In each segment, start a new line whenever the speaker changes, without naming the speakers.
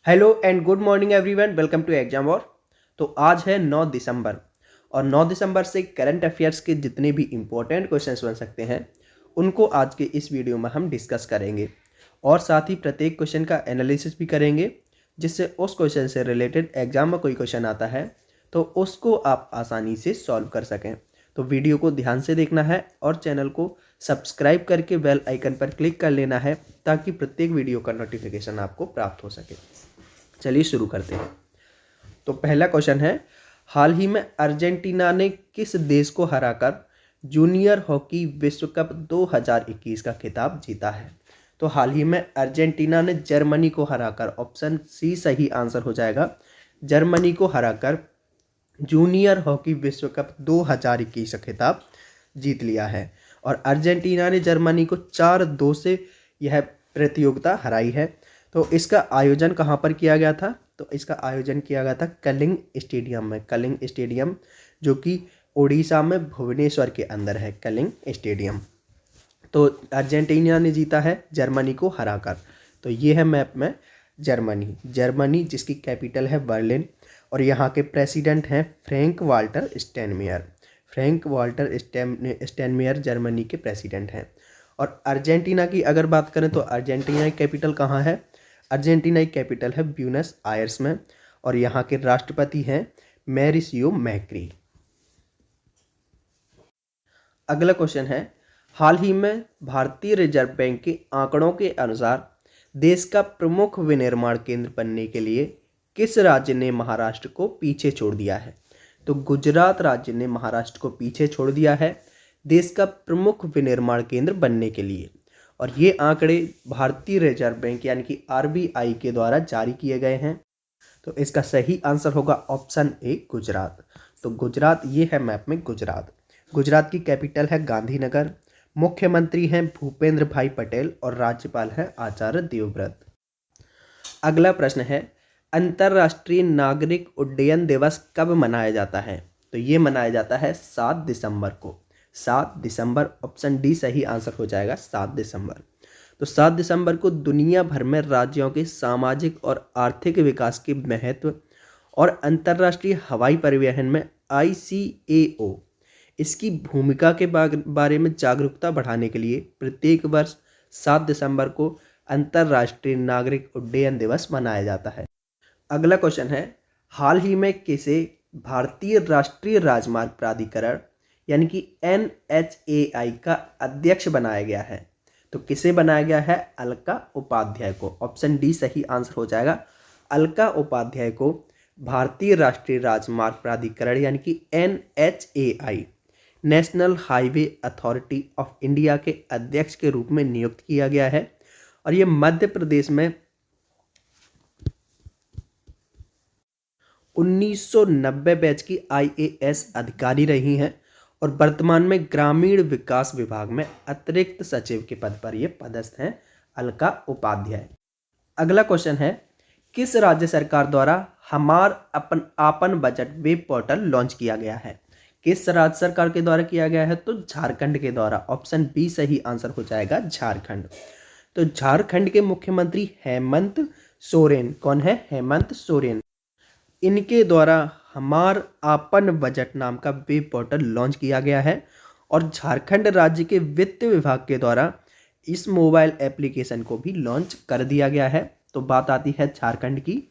Hello and good morning everyone, welcome to exam war. तो आज है 9 दिसंबर और 9 दिसंबर से करंट अफेयर्स के जितने भी इम्पोर्टेंट क्वेश्चंस बन सकते हैं उनको आज के इस वीडियो में हम डिस्कस करेंगे और साथ ही प्रत्येक क्वेश्चन का एनालिसिस भी करेंगे, जिससे उस क्वेश्चन से रिलेटेड एग्जाम में कोई क्वेश्चन आता है तो उसको आप आसानी से सॉल्व कर सकें। तो वीडियो को ध्यान से देखना है और चैनल को सब्सक्राइब करके बेल आइकन पर क्लिक कर लेना है ताकि प्रत्येक वीडियो का नोटिफिकेशन आपको प्राप्त हो सके। चलिए शुरू करते हैं। तो पहला क्वेश्चन है, हाल ही में अर्जेंटीना ने किस देश को हराकर जूनियर हॉकी विश्व कप 2021 का खिताब जीता है? तो हाल ही में अर्जेंटीना ने जर्मनी को हराकर, ऑप्शन सी सही आंसर हो जाएगा, जर्मनी को हराकर जूनियर हॉकी विश्व कप 2021 का खिताब जीत लिया है। और अर्जेंटीना ने जर्मनी को 4-2 से यह प्रतियोगिता हराई है। तो इसका आयोजन कहाँ पर किया गया था? तो इसका आयोजन किया गया था कलिंग स्टेडियम में। कलिंग स्टेडियम जो कि उड़ीसा में भुवनेश्वर के अंदर है, कलिंग स्टेडियम। तो अर्जेंटीना ने जीता है जर्मनी को हराकर। तो ये है मैप में जर्मनी जिसकी कैपिटल है बर्लिन और यहाँ के प्रेसिडेंट हैं Frank Walter Steinmeier. Frank Walter Steinmeier Germany के प्रेसिडेंट हैं। और अर्जेंटीना की अगर बात करें तो अर्जेंटीना की कैपिटल कहाँ है? अर्जेंटीना की कैपिटल है ब्यूनस आयर्स में और यहाँ के राष्ट्रपति हैं मैरिसियो मैक्री। अगला क्वेश्चन है, हाल ही में भारतीय रिजर्व बैंक के आंकड़ों के अनुसार देश का प्रमुख विनिर्माण केंद्र बनने के लिए किस राज्य ने महाराष्ट्र को पीछे छोड़ दिया है? तो गुजरात राज्य ने महाराष्ट्र को पीछे छोड़ दिया है देश का प्रमुख विनिर्माण केंद्र बनने के लिए। और ये आंकड़े भारतीय रिजर्व बैंक यानी कि आरबीआई के द्वारा जारी किए गए हैं। तो इसका सही आंसर होगा ऑप्शन ए, गुजरात। तो गुजरात ये है मैप में गुजरात। गुजरात की कैपिटल है गांधीनगर, मुख्यमंत्री हैं भूपेंद्र भाई पटेल और राज्यपाल हैं आचार्य देवव्रत। अगला प्रश्न है, अंतर्राष्ट्रीय नागरिक उड्डयन दिवस कब मनाया जाता है? तो ये मनाया जाता है 7 दिसंबर को। 7 दिसंबर, ऑप्शन डी सही आंसर हो जाएगा, 7 दिसंबर। तो 7 दिसंबर को दुनिया भर में राज्यों के सामाजिक और आर्थिक विकास के महत्व और अंतर्राष्ट्रीय हवाई परिवहन में ICAO इसकी भूमिका के बारे में जागरूकता बढ़ाने के लिए प्रत्येक वर्ष 7 दिसंबर को अंतर्राष्ट्रीय नागरिक उड्डयन दिवस मनाया जाता है। अगला क्वेश्चन है, हाल ही में किसे भारतीय राष्ट्रीय राजमार्ग प्राधिकरण यानी कि NHAI का अध्यक्ष बनाया गया है? तो किसे बनाया गया है? अलका उपाध्याय को। ऑप्शन डी सही आंसर हो जाएगा, अलका उपाध्याय को भारतीय राष्ट्रीय राजमार्ग प्राधिकरण यानी कि NHAI, national highway authority of India के अध्यक्ष के रूप में नियुक्त किया गया है। और ये मध्य प्रदेश में 1990 बैच की IAS अधिकारी रही हैं और वर्तमान में ग्रामीण विकास विभाग में अतिरिक्त सचिव के पद पर ये पदस्थ हैं, अलका उपाध्याय। अगला क्वेश्चन है, किस राज्य सरकार द्वारा हमार आपन बजट वेब पोर्टल लॉन्च किया गया है? किस राज्य सरकार के द्वारा किया गया है? तो झारखंड के द्वारा। ऑप्शन बी सही आंसर हो जाएगा, झारखंड। तो झारखंड के मुख्यमंत्री हेमंत सोरेन, कौन है? हेमंत सोरेन। इनके द्वारा हमार आपन बजट नाम का वेब पोर्टल लॉन्च किया गया है और झारखंड राज्य के वित्त विभाग के द्वारा इस मोबाइल एप्लीकेशन को भी लॉन्च कर दिया गया है। तो बात आती है झारखंड की।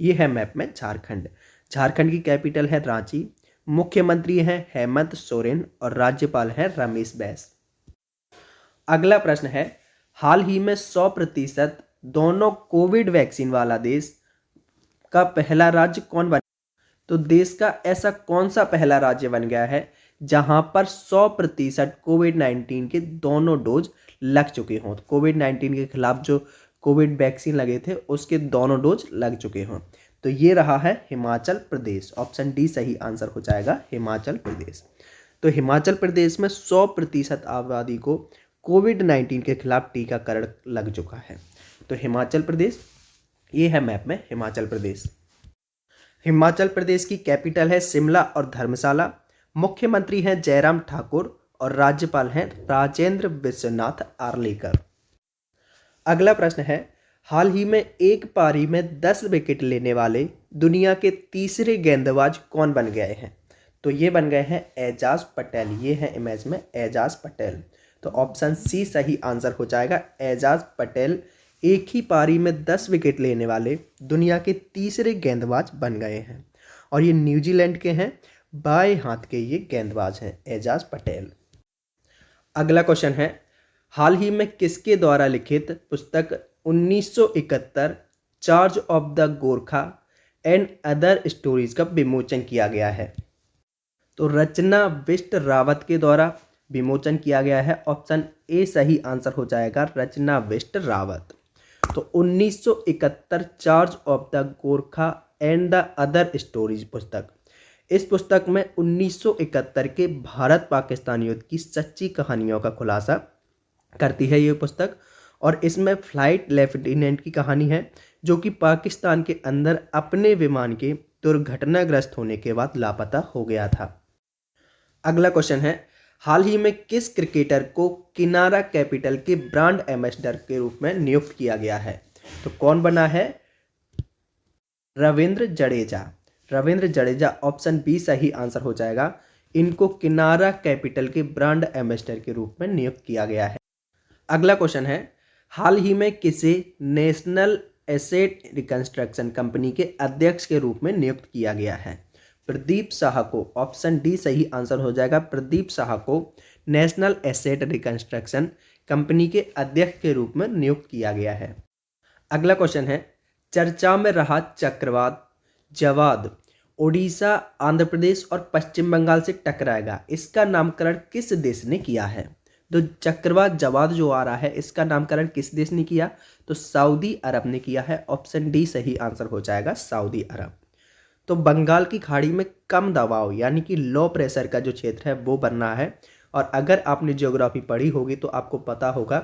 ये है मैप में झारखंड। झारखंड की कैपिटल है रांची, मुख्यमंत्री हैं हेमंत सोरेन और राज्यपाल हैं रमेश बैस। अगला प्रश्न है, हाल ही में 100% दोनों कोविड वैक्सीन वाला देश का पहला राज्य कौन बना? तो देश का ऐसा कौन सा पहला राज्य बन गया है जहां पर 100% कोविड-19 के दोनों डोज लग चुके हों? कोविड-19 के खिलाफ जो कोविड वैक्सीन लगे थे उसके दोनों डोज लग चुके हों। तो ये रहा है हिमाचल प्रदेश। ऑप्शन डी सही आंसर हो जाएगा, हिमाचल प्रदेश। तो हिमाचल प्रदेश में 100% आबादी को कोविड-19 के खिलाफ टीकाकरण लग चुका है। तो हिमाचल प्रदेश, ये है मैप में हिमाचल प्रदेश। हिमाचल प्रदेश की कैपिटल है शिमला और धर्मशाला, मुख्यमंत्री हैं जयराम ठाकुर और राज्यपाल हैं राजेंद्र विश्वनाथ आर्लेकर। अगला प्रश्न है, हाल ही में एक पारी में 10 विकेट लेने वाले दुनिया के तीसरे गेंदबाज कौन बन गए हैं? तो ये बन गए हैं एजाज पटेल। ये है इमेज में एजाज पटेल। तो ऑप्शन सी सही आंसर हो जाएगा, एजाज पटेल एक ही पारी में 10 विकेट लेने वाले दुनिया के तीसरे गेंदबाज बन गए हैं और ये न्यूजीलैंड के हैं, बाएं हाथ के ये गेंदबाज हैं एजाज पटेल। अगला क्वेश्चन है, हाल ही में किसके द्वारा लिखित पुस्तक 1971 charge of the Gorkha and other stories का विमोचन किया गया है? तो रचना बिष्ट रावत के द्वारा विमोचन किया गया है। ऑप्शन ए सही आंसर हो जाएगा, रचना बिष्ट रावत। तो 1971 charge of the Gorkha and the other stories पुस्तक, इस पुस्तक में 1971 के भारत पाकिस्तान युद्ध की सच्ची कहानियों का खुलासा करती है ये पुस्तक। और इसमें फ्लाइट लेफ्टिनेंट की कहानी है जो कि पाकिस्तान के अंदर अपने विमान के दुर्घटनाग्रस्त होने के बाद लापता हो गया था। अगला क्वेश्चन है, हाल ही में किस क्रिकेटर को किनारा कैपिटल के ब्रांड एम्बेसडर के रूप में नियुक्त किया गया है? तो कौन बना है? रविंद्र जडेजा। रविंद्र जडेजा ऑप्शन बी सही आंसर हो जाएगा। इनको किनारा कैपिटल के ब्रांड एम्बेसडर के रूप में नियुक्त किया गया है। अगला क्वेश्चन है, हाल ही में किसे नेशनल एसेट रिकंस्ट्रक्शन कंपनी के अध्यक्ष के रूप में नियुक्त किया गया है? प्रदीप शाह को। ऑप्शन डी सही आंसर हो जाएगा, प्रदीप शाह को नेशनल एसेट रिकंस्ट्रक्शन कंपनी के अध्यक्ष के रूप में नियुक्त किया गया है। अगला क्वेश्चन है, चर्चा में रहा चक्रवात जवाद ओडिशा, आंध्र प्रदेश और पश्चिम बंगाल से टकराएगा, इसका नामकरण किस देश ने किया है? तो चक्रवात जवाद जो आ रहा है इसका नामकरण किस देश ने किया? तो सऊदी अरब ने किया है। ऑप्शन डी सही आंसर हो जाएगा, सऊदी अरब। तो बंगाल की खाड़ी में कम दबाव यानी कि लो प्रेशर का जो क्षेत्र है वो बन रहा है। और अगर आपने ज्योग्राफी पढ़ी होगी तो आपको पता होगा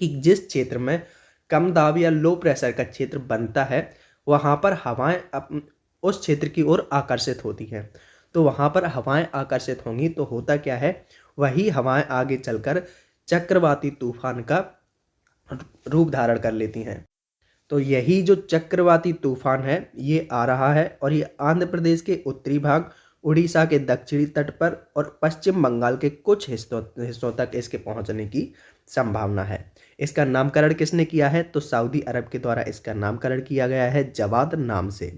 कि जिस क्षेत्र में कम दाब या लो प्रेशर का क्षेत्र बनता है वहाँ पर हवाएं उस क्षेत्र की ओर आकर्षित होती हैं। तो वहाँ पर हवाएं आकर्षित होंगी तो होता क्या है, वही हवाएं आगे चलकर चक्रवाती तूफान का रूप धारण कर लेती हैं। तो यही जो चक्रवाती तूफान है ये आ रहा है और ये आंध्र प्रदेश के उत्तरी भाग, उड़ीसा के दक्षिणी तट पर और पश्चिम बंगाल के कुछ हिस्सों तक इसके पहुंचने की संभावना है। इसका नामकरण किसने किया है? तो सऊदी अरब के द्वारा इसका नामकरण किया गया है जवाद नाम से।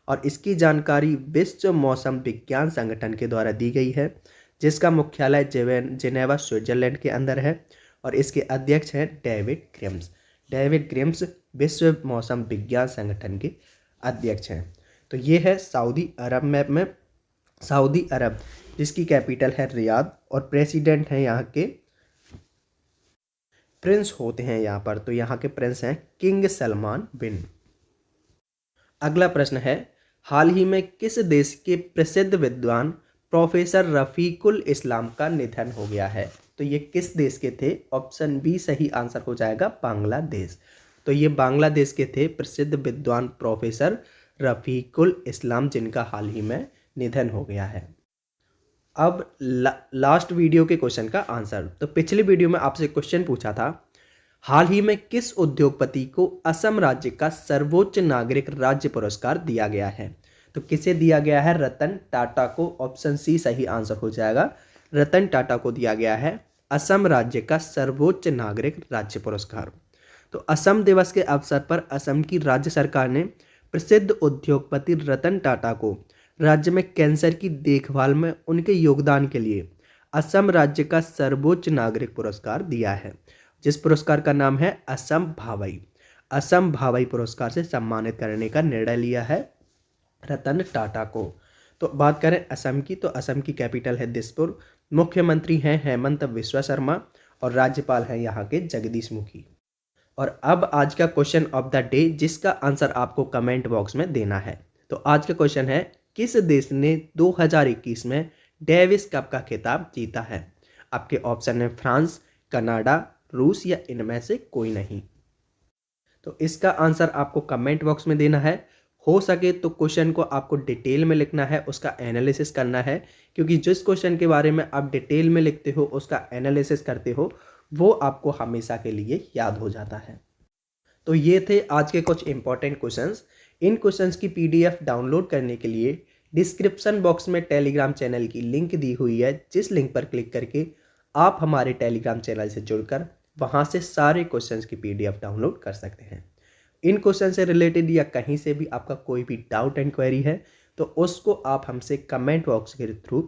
और इसकी जानकारी विश्व मौसम विज्ञान संगठन के द्वारा दी गई है जिसका मुख्यालय जिनेवा स्विट्जरलैंड के अंदर है और इसके अध्यक्ष हैं डेविड ग्रिम्स। डेविड ग्रिम्स विश्व मौसम विज्ञान संगठन के अध्यक्ष हैं। तो ये है सऊदी अरब मैप में, सऊदी अरब जिसकी कैपिटल है रियाद और प्रेसिडेंट हैं यहाँ के प्रिंस होते हैं यहाँ पर। तो यहाँ के प्रिंस हैं किंग सलमान बिन। अगला प्रश्न है, हाल ही में किस देश के प्रसिद्ध विद्वान प्रोफेसर रफीकुल इस्लाम का निधन हो गया है? तो ये किस देश के थे? ऑप्शन बी सही आंसर हो जाएगा, बांग्लादेश। तो ये बांग्लादेश के थे प्रसिद्ध विद्वान प्रोफेसर रफीकुल इस्लाम जिनका हाल ही में निधन हो गया है। अब लास्ट वीडियो के क्वेश्चन का आंसर। तो पिछले वीडियो में आपसे क्वेश्चन पूछा था, हाल ही में किस उद्योगपति को असम राज्य का सर्वोच्च नागरिक राज्य पुरस्कार दिया गया है? तो किसे दिया गया है? रतन टाटा को। ऑप्शन सी सही आंसर हो जाएगा, रतन टाटा को दिया गया है असम राज्य का सर्वोच्च नागरिक राज्य पुरस्कार। तो असम दिवस के अवसर पर असम की राज्य सरकार ने प्रसिद्ध उद्योगपति रतन टाटा को राज्य में कैंसर की देखभाल में उनके योगदान के लिए असम राज्य का सर्वोच्च नागरिक पुरस्कार दिया है, जिस पुरस्कार का नाम है असम भावई। असम भावई पुरस्कार से सम्मानित करने का निर्णय लिया है रतन टाटा को। तो बात करें असम की, तो असम की कैपिटल है दिसपुर, मुख्यमंत्री हैं हेमंत बिस्वा शर्मा और राज्यपाल हैं यहाँ के जगदीश मुखी। और अब आज का क्वेश्चन ऑफ द डे जिसका आंसर आपको कमेंट बॉक्स में देना है। तो आज का क्वेश्चन है, किस देश ने 2021 में डेविस कप का खिताब जीता है? आपके ऑप्शन है फ्रांस, कनाडा, रूस या इनमें से कोई नहीं। तो इसका आंसर आपको कमेंट बॉक्स में देना है। हो सके तो क्वेश्चन को आपको डिटेल में लिखना है, उसका एनालिसिस करना है, क्योंकि जिस क्वेश्चन के बारे में आप डिटेल में लिखते हो, उसका एनालिसिस करते हो, वो आपको हमेशा के लिए याद हो जाता है। तो ये थे आज के कुछ इंपॉर्टेंट क्वेश्चंस। इन क्वेश्चंस की पीडीएफ डाउनलोड करने के लिए डिस्क्रिप्शन बॉक्स में टेलीग्राम चैनल की लिंक दी हुई है, जिस लिंक पर क्लिक करके आप हमारे टेलीग्राम चैनल से जुड़कर वहाँ से सारे क्वेश्चंस की पीडीएफ डाउनलोड कर सकते हैं। इन क्वेश्चन से रिलेटेड या कहीं से भी आपका कोई भी डाउट एंड क्वेरी है तो उसको आप हमसे कमेंट बॉक्स के थ्रू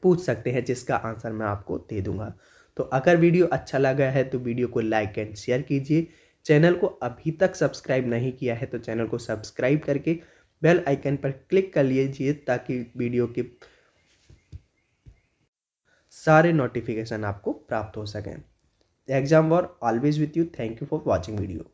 पूछ सकते हैं, जिसका आंसर मैं आपको दे दूंगा। तो अगर वीडियो अच्छा लगा है तो वीडियो को लाइक एंड शेयर कीजिए। चैनल को अभी तक सब्सक्राइब नहीं किया है तो चैनल को सब्सक्राइब करके बेल आइकन पर क्लिक कर लीजिए, ताकि वीडियो के सारे नोटिफिकेशन आपको प्राप्त हो सकें। Exam war always with you. Thank you for watching video.